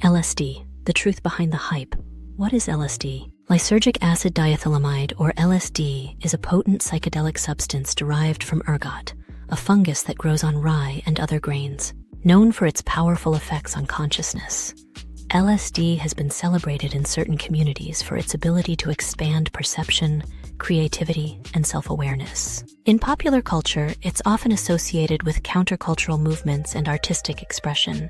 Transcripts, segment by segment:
LSD, the truth behind the hype. What is LSD? Lysergic acid diethylamide, or LSD, is a potent psychedelic substance derived from ergot, a fungus that grows on rye and other grains. Known for its powerful effects on consciousness, LSD has been celebrated in certain communities for its ability to expand perception, creativity, and self-awareness. In popular culture, it's often associated with countercultural movements and artistic expression,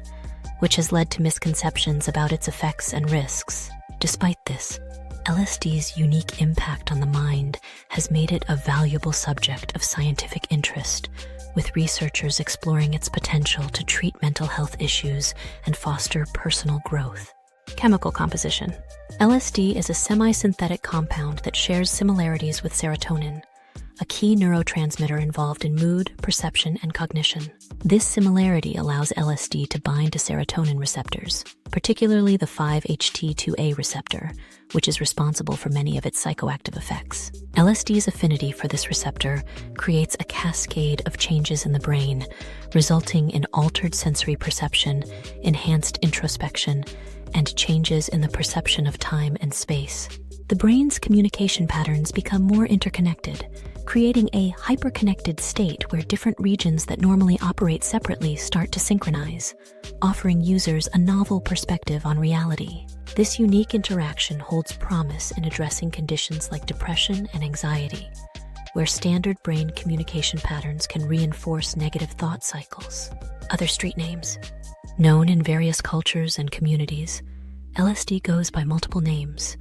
which has led to misconceptions about its effects and risks. Despite this, LSD's unique impact on the mind has made it a valuable subject of scientific interest, with researchers exploring its potential to treat mental health issues and foster personal growth. Chemical composition. LSD is a semi-synthetic compound that shares similarities with serotonin, a key neurotransmitter involved in mood, perception, and cognition. This similarity allows LSD to bind to serotonin receptors, particularly the 5-HT2A receptor, which is responsible for many of its psychoactive effects. LSD's affinity for this receptor creates a cascade of changes in the brain, resulting in altered sensory perception, enhanced introspection, and changes in the perception of time and space. The brain's communication patterns become more interconnected, creating a hyperconnected state where different regions that normally operate separately start to synchronize, offering users a novel perspective on reality. This unique interaction holds promise in addressing conditions like depression and anxiety, where standard brain communication patterns can reinforce negative thought cycles. Other street names. Known in various cultures and communities, LSD goes by multiple names,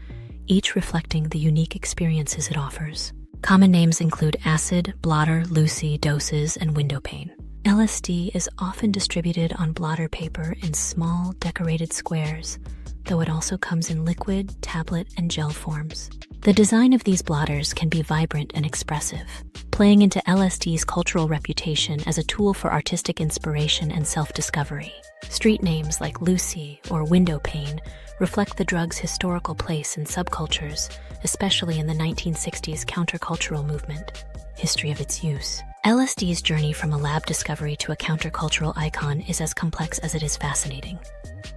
each reflecting the unique experiences it offers. Common names include acid, blotter, Lucy, doses, and window pane. LSD is often distributed on blotter paper in small, decorated squares, though it also comes in liquid, tablet, and gel forms. The design of these blotters can be vibrant and expressive, playing into LSD's cultural reputation as a tool for artistic inspiration and self-discovery. Street names like Lucy or window pane reflect the drug's historical place in subcultures, especially in the 1960s countercultural movement. History of its use. LSD's journey from a lab discovery to a countercultural icon is as complex as it is fascinating.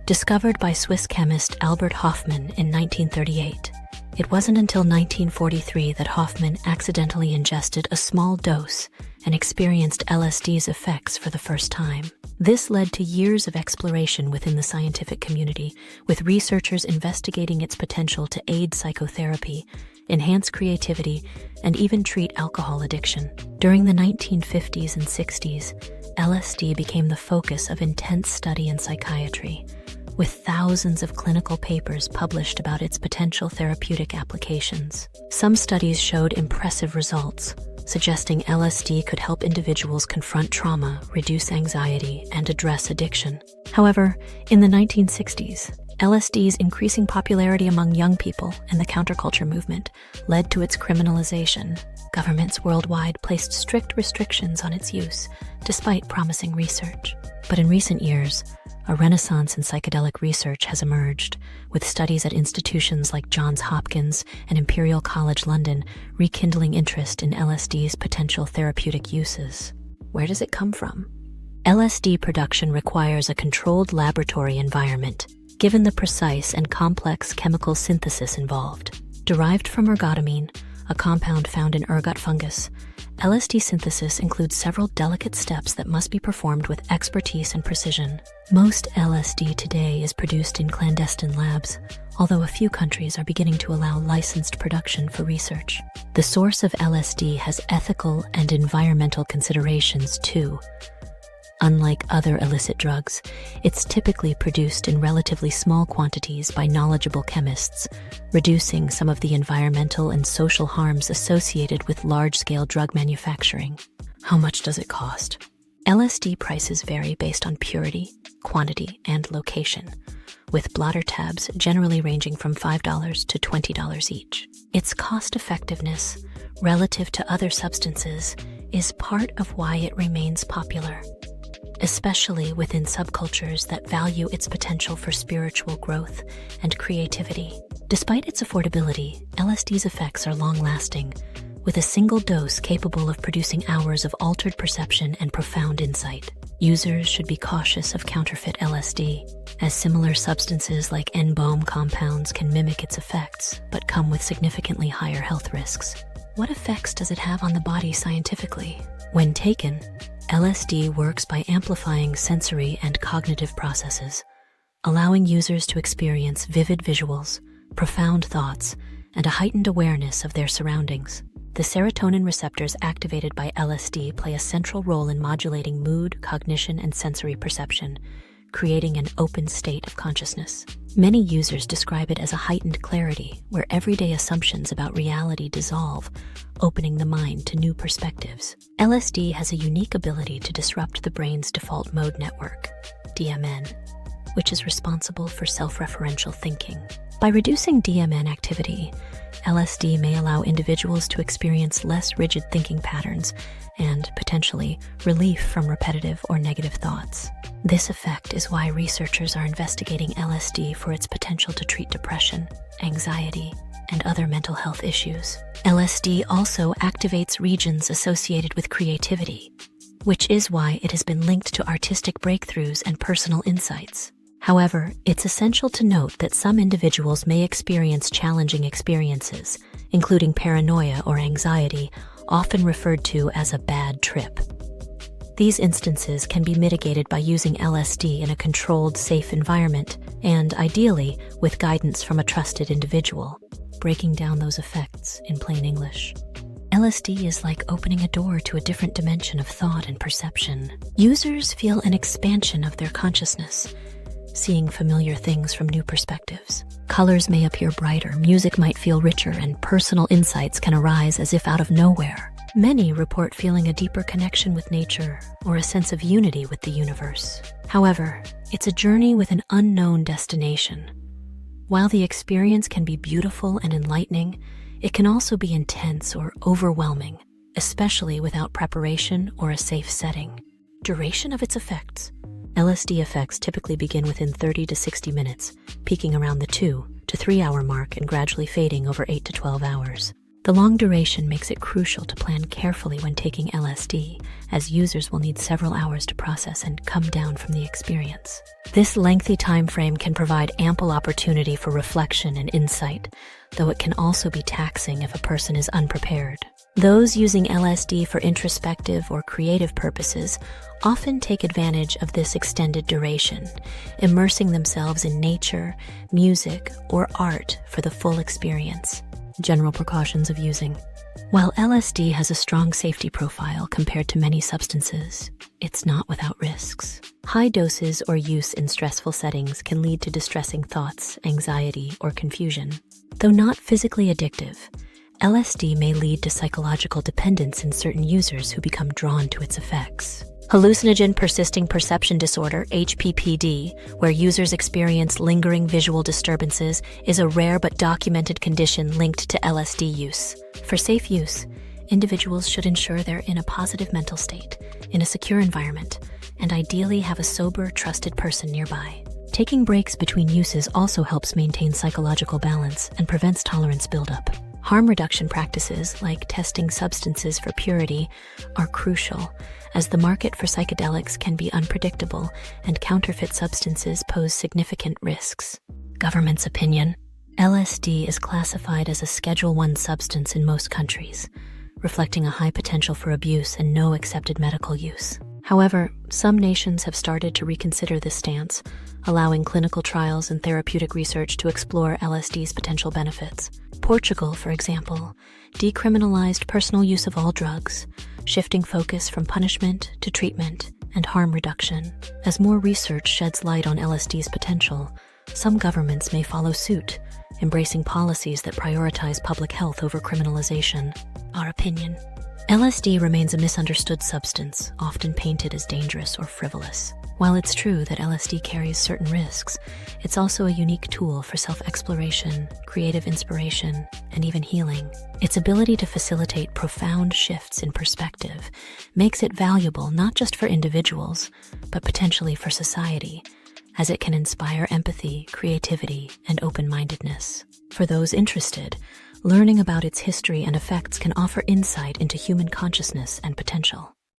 Discovered by Swiss chemist Albert Hofmann in 1938, it wasn't until 1943 that Hofmann accidentally ingested a small dose and experienced LSD's effects for the first time. This led to years of exploration within the scientific community, with researchers investigating its potential to aid psychotherapy, enhance creativity, and even treat alcohol addiction. During the 1950s and 60s, LSD became the focus of intense study in psychiatry, with thousands of clinical papers published about its potential therapeutic applications. Some studies showed impressive results, suggesting LSD could help individuals confront trauma, reduce anxiety, and address addiction. However, in the 1960s, LSD's increasing popularity among young people and the counterculture movement led to its criminalization. Governments worldwide placed strict restrictions on its use, despite promising research. But in recent years, a renaissance in psychedelic research has emerged, with studies at institutions like Johns Hopkins and Imperial College London rekindling interest in LSD's potential therapeutic uses. Where does it come from? LSD production requires a controlled laboratory environment, given the precise and complex chemical synthesis involved. Derived from ergotamine, a compound found in ergot fungus, LSD synthesis includes several delicate steps that must be performed with expertise and precision. Most LSD today is produced in clandestine labs, although a few countries are beginning to allow licensed production for research. The source of LSD has ethical and environmental considerations too. Unlike other illicit drugs, it's typically produced in relatively small quantities by knowledgeable chemists, reducing some of the environmental and social harms associated with large-scale drug manufacturing. How much does it cost? LSD prices vary based on purity, quantity, and location, with blotter tabs generally ranging from $5 to $20 each. Its cost-effectiveness, relative to other substances, is part of why it remains popular, especially within subcultures that value its potential for spiritual growth and creativity. Despite its affordability, LSD's effects are long-lasting, with a single dose capable of producing hours of altered perception and profound insight. Users should be cautious of counterfeit LSD, as similar substances like N-bomb compounds can mimic its effects, but come with significantly higher health risks. What effects does it have on the body scientifically? When taken, LSD works by amplifying sensory and cognitive processes, allowing users to experience vivid visuals, profound thoughts, and a heightened awareness of their surroundings. The serotonin receptors activated by LSD play a central role in modulating mood, cognition, and sensory perception, creating an open state of consciousness. Many users describe it as a heightened clarity, where everyday assumptions about reality dissolve, opening the mind to new perspectives. LSD has a unique ability to disrupt the brain's default mode network, DMN, which is responsible for self-referential thinking. By reducing DMN activity, LSD may allow individuals to experience less rigid thinking patterns and, potentially, relief from repetitive or negative thoughts. This effect is why researchers are investigating LSD for its potential to treat depression, anxiety, and other mental health issues. LSD also activates regions associated with creativity, which is why it has been linked to artistic breakthroughs and personal insights. However, it's essential to note that some individuals may experience challenging experiences, including paranoia or anxiety, often referred to as a bad trip. These instances can be mitigated by using LSD in a controlled, safe environment and, ideally, with guidance from a trusted individual. Breaking down those effects in plain English. LSD is like opening a door to a different dimension of thought and perception. Users feel an expansion of their consciousness, seeing familiar things from new perspectives. Colors may appear brighter, music might feel richer, and personal insights can arise as if out of nowhere. Many report feeling a deeper connection with nature or a sense of unity with the universe. However, it's a journey with an unknown destination. While the experience can be beautiful and enlightening, it can also be intense or overwhelming, especially without preparation or a safe setting. Duration of its effects. LSD effects typically begin within 30 to 60 minutes, peaking around the 2 to 3 hour mark and gradually fading over 8 to 12 hours. The long duration makes it crucial to plan carefully when taking LSD, as users will need several hours to process and come down from the experience. This lengthy time frame can provide ample opportunity for reflection and insight, though it can also be taxing if a person is unprepared. Those using LSD for introspective or creative purposes often take advantage of this extended duration, immersing themselves in nature, music, or art for the full experience. General precautions of using. While LSD has a strong safety profile compared to many substances, it's not without risks. High doses or use in stressful settings can lead to distressing thoughts, anxiety, or confusion. Though not physically addictive, LSD may lead to psychological dependence in certain users who become drawn to its effects. Hallucinogen persisting perception disorder, HPPD, where users experience lingering visual disturbances, is a rare but documented condition linked to LSD use. For safe use, individuals should ensure they're in a positive mental state, in a secure environment, and ideally have a sober, trusted person nearby. Taking breaks between uses also helps maintain psychological balance and prevents tolerance buildup. Harm reduction practices, like testing substances for purity, are crucial, as the market for psychedelics can be unpredictable and counterfeit substances pose significant risks. Government's opinion. LSD is classified as a Schedule I substance in most countries, reflecting a high potential for abuse and no accepted medical use. However, some nations have started to reconsider this stance, allowing clinical trials and therapeutic research to explore LSD's potential benefits. Portugal, for example, decriminalized personal use of all drugs, shifting focus from punishment to treatment and harm reduction. As more research sheds light on LSD's potential, some governments may follow suit, embracing policies that prioritize public health over criminalization. Our opinion. LSD remains a misunderstood substance, often painted as dangerous or frivolous. While it's true that LSD carries certain risks, it's also a unique tool for self-exploration, creative inspiration, and even healing. Its ability to facilitate profound shifts in perspective makes it valuable not just for individuals, but potentially for society, as it can inspire empathy, creativity, and open-mindedness. For those interested, Learning about its history and effects can offer insight into human consciousness and potential.